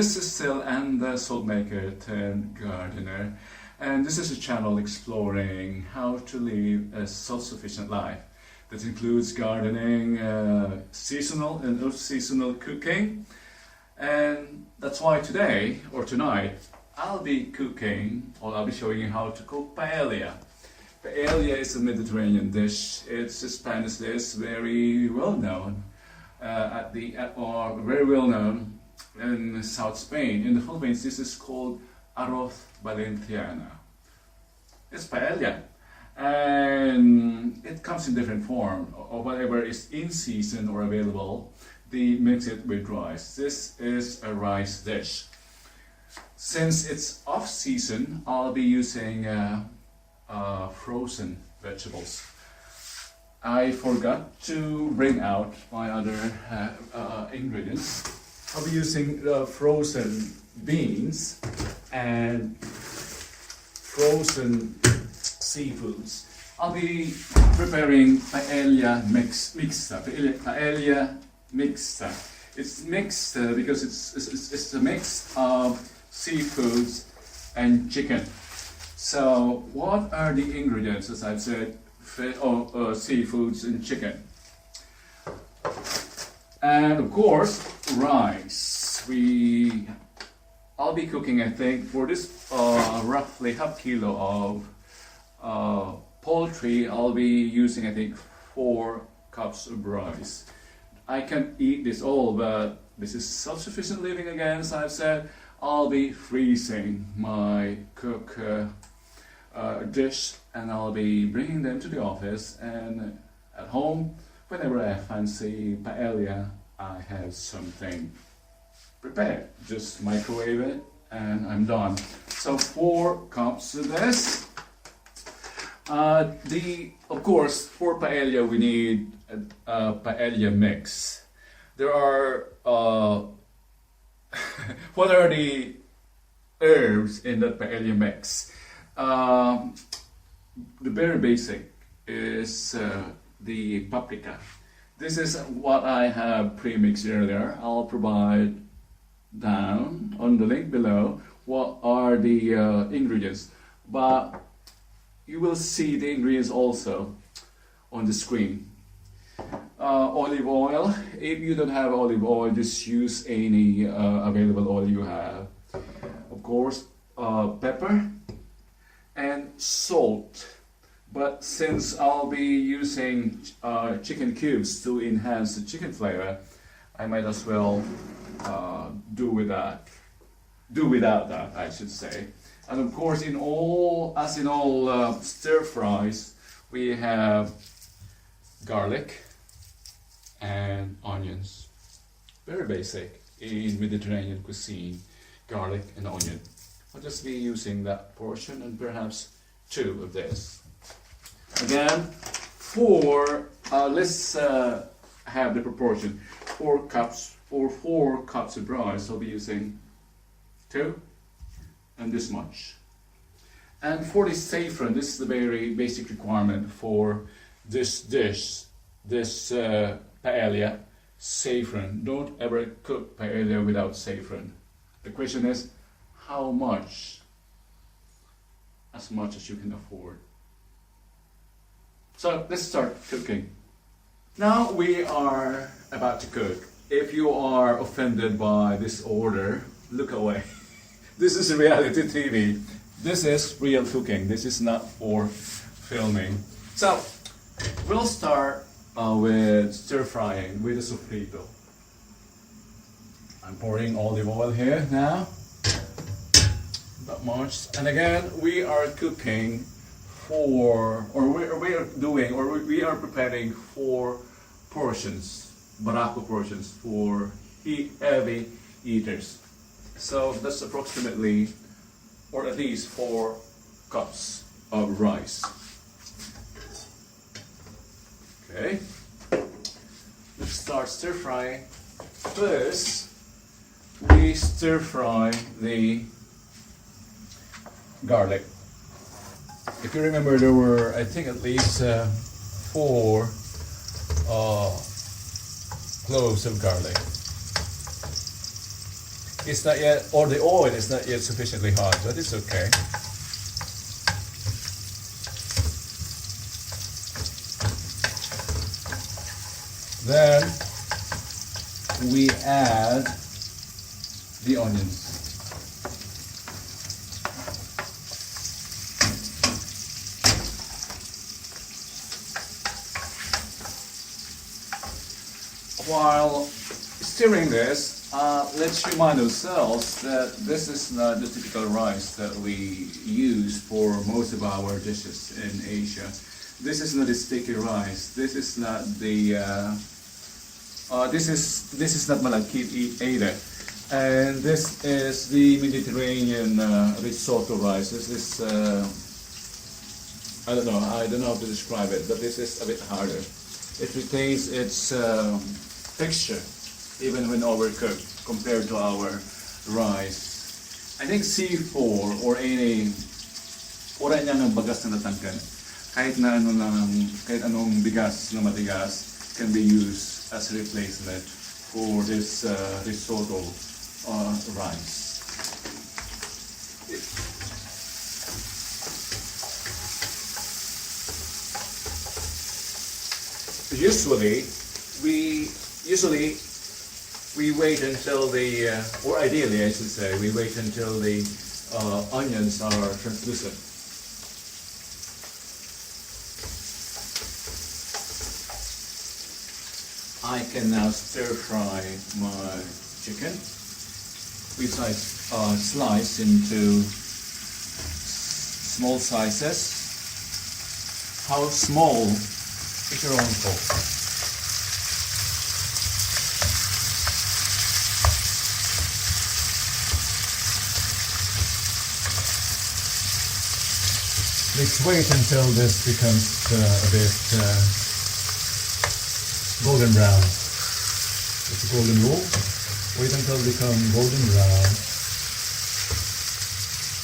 this is still and the salt maker turned gardener, and this is a channel exploring how to live a self-sufficient life that includes gardening, seasonal and off-seasonal cooking, and that's why today or tonight I'll be cooking, or I'll be showing you how to cook paella. Paella is a Mediterranean dish. It's a Spanish dish, very well known very well known in South Spain. In the Philippines, this is called arroz valenciana. It's paella, and it comes in different form, or whatever is in season or available. They mix it with rice. This is a rice dish. Since it's off season, I'll be using frozen vegetables. I forgot to bring out my other ingredients. I'll be using frozen beans and frozen seafoods. I'll be preparing paella mixta. Paella mixta. It's mixed because it's a mix of seafoods and chicken. So what are the ingredients, as I've said? Seafoods and chicken, and of course rice. I'll be cooking, I think, for this roughly half kilo of poultry. I'll be using, I think, 4 cups of rice. I can't eat this all, but this is self-sufficient living again, as I've said. I'll be freezing my cook dish, and I'll be bringing them to the office, and at home, whenever I fancy paella, I have something prepared. Just microwave it and I'm done. So 4 cups of this. Of course, for paella we need a paella mix. There are what are the herbs in that paella mix? The very basic is the paprika. This is what I have pre-mixed earlier. I'll provide down on the link below what are the ingredients, but you will see the ingredients also on the screen. Olive oil. If you don't have olive oil, just use any available oil you have. Of course, pepper and salt, but since I'll be using chicken cubes to enhance the chicken flavor, I might as well do without that, I should say. And of course, in all stir fries, we have garlic and onions. Very basic in Mediterranean cuisine, garlic and onion. I'll just be using that portion and perhaps 2 of this. Again, let's have the proportion. 4 cups of rice, I'll be using 2 and this much. And for the saffron, this is the very basic requirement for this dish, this paella, saffron. Don't ever cook paella without saffron. The question is, how much? As much as you can afford. So let's start cooking. Now we are about to cook. If you are offended by this order, look away. This is reality TV. This is real cooking. This is not for filming. So we'll start with stir frying with a sofrito. I'm pouring olive oil here now. Not much. And again, we are cooking we are preparing 4 portions, Barako portions for heavy eaters. So that's approximately, or at least 4 cups of rice. Okay. Let's start stir frying. First, we stir fry the garlic. If you remember, there were, I think, at least 4 cloves of garlic. it's not yet, or the oil is not yet sufficiently hot, but it's okay. Then we add the onions. While stirring this, let's remind ourselves that this is not the typical rice that we use for most of our dishes in Asia. This is not the sticky rice. This is not the this is not malakit either. And this is the Mediterranean risotto rice. This is I don't know how to describe it, but this is a bit harder. It retains its texture even when overcooked compared to our rice. I think C4 or any ura niya ng bagas na natangkan, kahit anong bigas na matigas can be used as a replacement for this risotto rice. Usually we wait until the, or ideally I should say, we wait until the onions are translucent. I can now stir fry my chicken, which I slice into small sizes. How small is your own call. Let's wait until this becomes a bit golden brown. It's a golden rule. Wait until it becomes golden brown.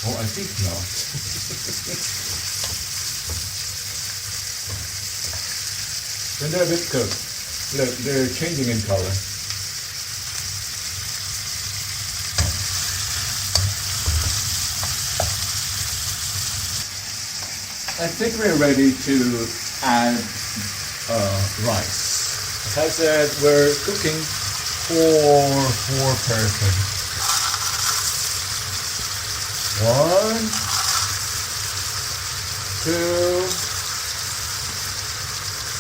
Oh, I think not. When they're a bit cooked, look, they're changing in color. I think we're ready to add rice. As I said, we're cooking for 4 persons. 1, 2,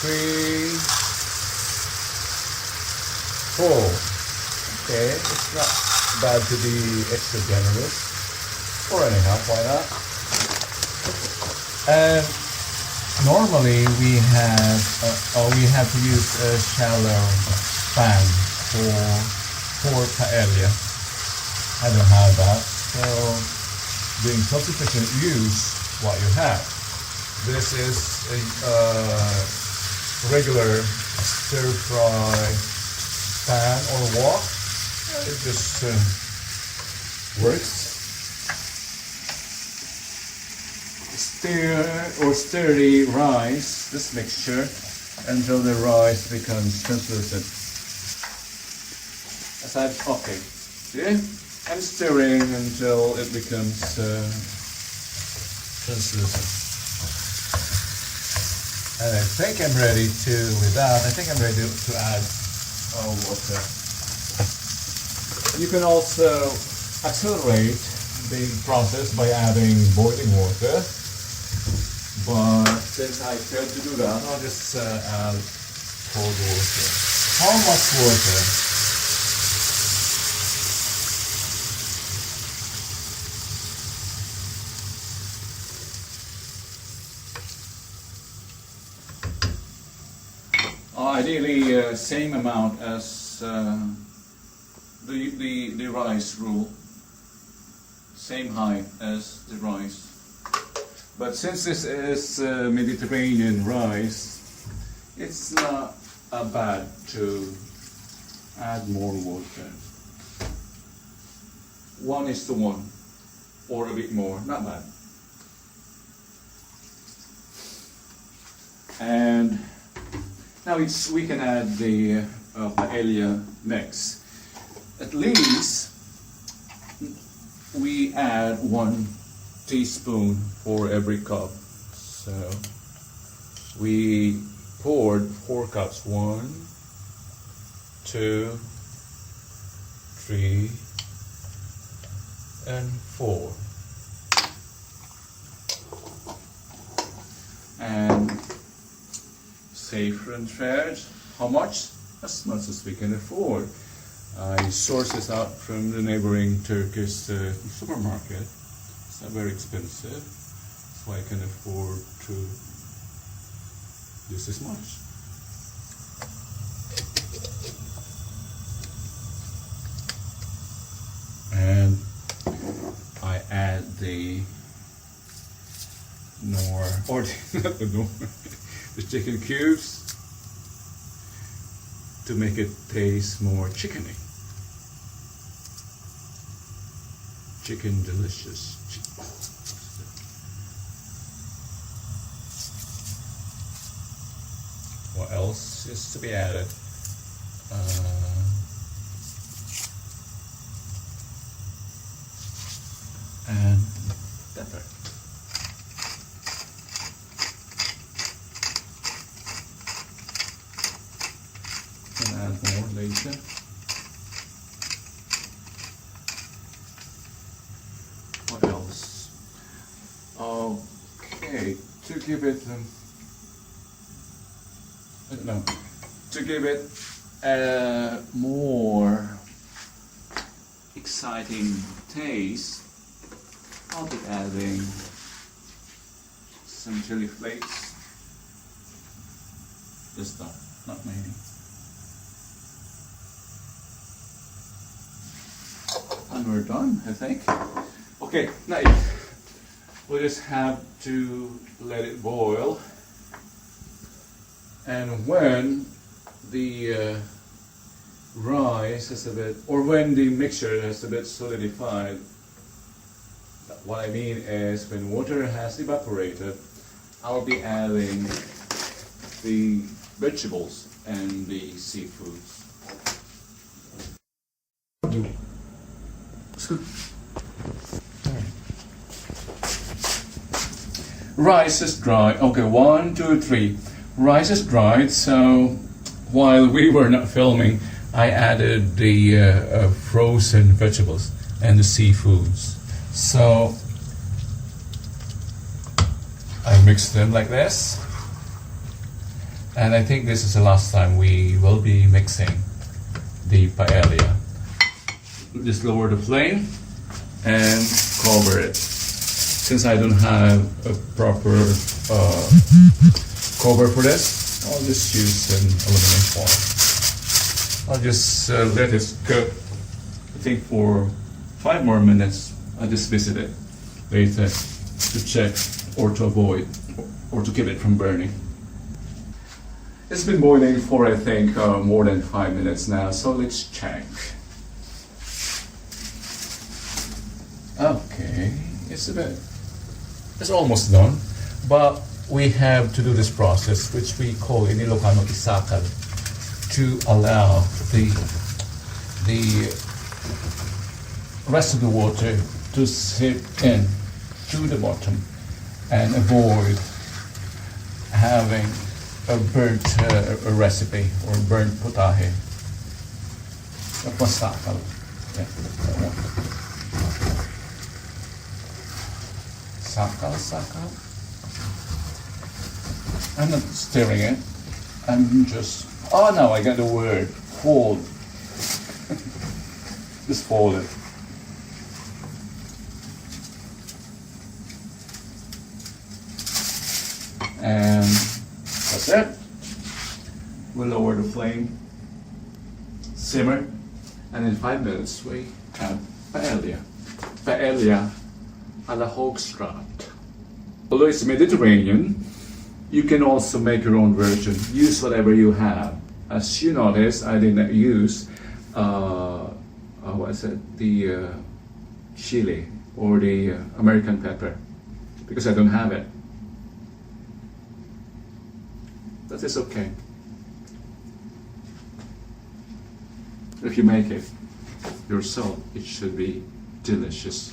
3, 4. Okay, it's not bad to be extra generous. Or anyhow, why not? And normally we have to use a shallow pan for paella. I don't have that, so doing self-sufficient, use what you have. This is a regular stir-fry pan or wok. It just works. Stir the rice, this mixture, until the rice becomes translucent. Okay, see? I'm stirring until it becomes translucent. And I think I'm ready to add water. You can also accelerate the process by adding boiling water. But since I failed to do that, I'll just add cold water. How much water? Ideally, same amount as the rice rule. Same height as the rice. But since this is Mediterranean rice, it's not bad to add more water. 1:1 or a bit more, not bad. And now we can add the paella mix. At least we add 1 teaspoon for every cup. So we poured 4 cups. 1, 2, 3, and 4. And saffron threads, how much? As much as we can afford. I source this out from the neighboring Turkish supermarket. It's not very expensive, so I can afford to use this much. And I add the the chicken cubes to make it taste more chickeny. Chicken delicious. What else is to be added? And pepper. And add more later. What else? Okay, to give it to give it a more exciting taste, I'll be adding some chili flakes. Just not many. And we're done, I think. Okay, now we'll just have to let it boil. And when the rice is a bit, or when the mixture has a bit solidified, what I mean is when water has evaporated, I'll be adding the vegetables and the seafoods. Rice is dry. Okay, 1, 2, 3. Rice is dried, so while we were not filming, I added the frozen vegetables and the seafoods. So I mixed them like this, and I think this is the last time we will be mixing the paella. Just lower the flame and cover it. Since I don't have a proper cover for this, I'll just use an aluminum foil. I'll just let it cook, I think for 5 more minutes. I'll just visit it later to check or to avoid or to keep it from burning. It's been boiling for I think more than 5 minutes now, so let's check. Okay, it's almost done, but we have to do this process, which we call in Ilocano isakal, to allow the rest of the water to seep in to the bottom and avoid having a burnt recipe or burnt potahe. Pasakal. Yeah, that one. Sakal. I'm not stirring it. I'm just. Oh no, I got the word. Fold. Just fold it. And that's it. We'll lower the flame, simmer, and in 5 minutes we have paella. Paella a la Hoogstraat. Although it's Mediterranean, you can also make your own version. Use whatever you have. As you notice, I did not use the chili or the American pepper because I don't have it. That is okay. If you make it yourself, it should be delicious.